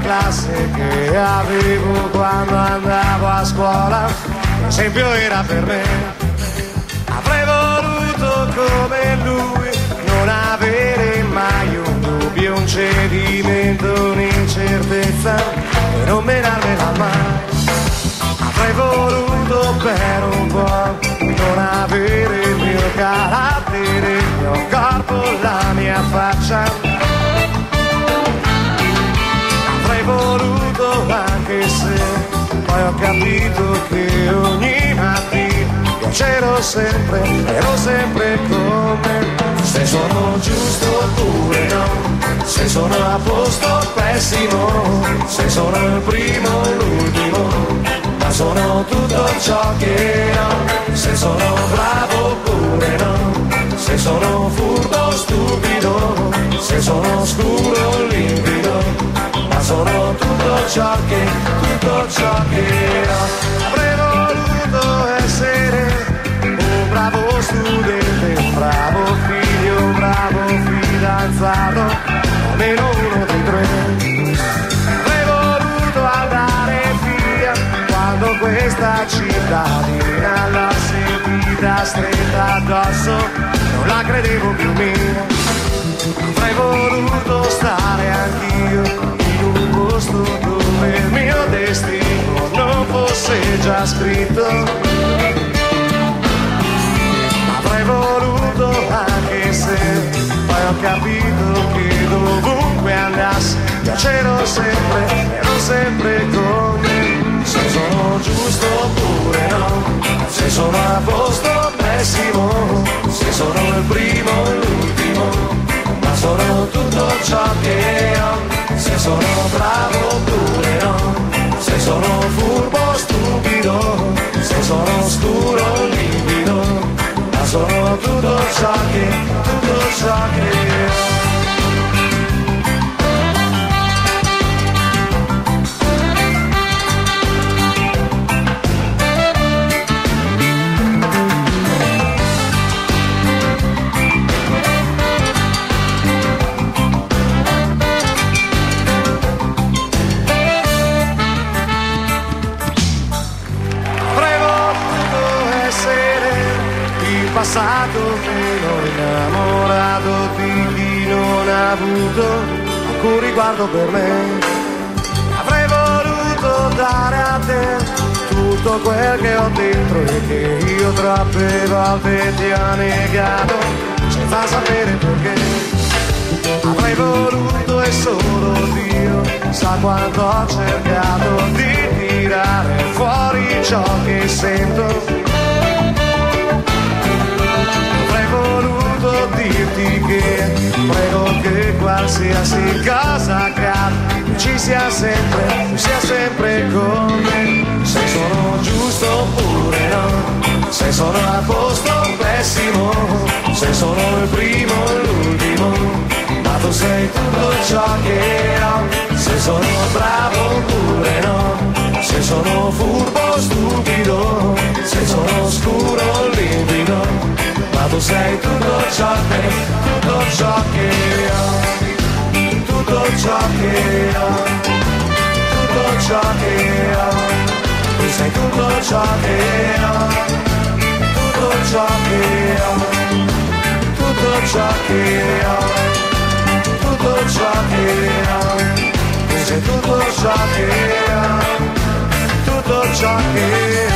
classe che avevo quando andavo a scuola, l'esempio era per me. Avrei voluto come lui non avere mai un dubbio, un cedimento, un'incertezza e non menarmela mai. Avrei voluto per un po' non avere il mio carattere, il mio corpo, la mia faccia. Avrei voluto anche se poi ho capito che ogni mattina io c'ero sempre, ero sempre con me. Se sono giusto oppure no, se sono a posto o pessimo, se sono il primo o l'ultimo, ma sono tutto ciò che ho. Se sono bravo oppure no, se sono furbo o stupido, se sono scuro o limpido, ma sono tutto ciò che ho. Avrei voluto essere un bravo studente, un bravo figlio, un bravo fidanzato, almeno uno dei tre. Avrei voluto andare via quando questa cittadina l'ha sentita stretta addosso, non la credevo più mia. Avrei voluto stare anch'io in un posto dove il mio destino non fosse già scritto. Avrei voluto anche se poi ho capito che dovunque andassi io c'ero sempre, ero sempre con me. Se sono giusto oppure no, se sono a posto o pessimo, se sono il primo o l'ultimo, ma sono tutto ciò che ho. Se sono bravo oppure no, se sono furbo o stupido, se sono scuro o limpido, ma sono tutto ciò che ho. Passato meno innamorato di chi non ha avuto alcun riguardo per me. Avrei voluto dare a te tutto quel che ho dentro e che io troppe volte ti ho negato senza sapere perché. Avrei voluto e solo Dio sa quanto ho cercato di tirare fuori ciò che sento. Voluto dirti che prego che qualsiasi cosa accada ci sia sempre con me. Se sono giusto oppure no, se sono a posto o pessimo, se sono il primo o l'ultimo, ma tu sei tutto ciò che ho. Se sono bravo oppure no, se sono furbo o stupido, se sono scuro o limpido, ma tu sei tutto ciò che ho, tutto ciò che ho, tutto ciò che ho, tutto ciò che ho. Tu sei tutto ciò che ho, tutto ciò che ho, tutto ciò che ho, tutto ciò che ho. Tu sei tutto ciò che ho, tutto ciò che ho.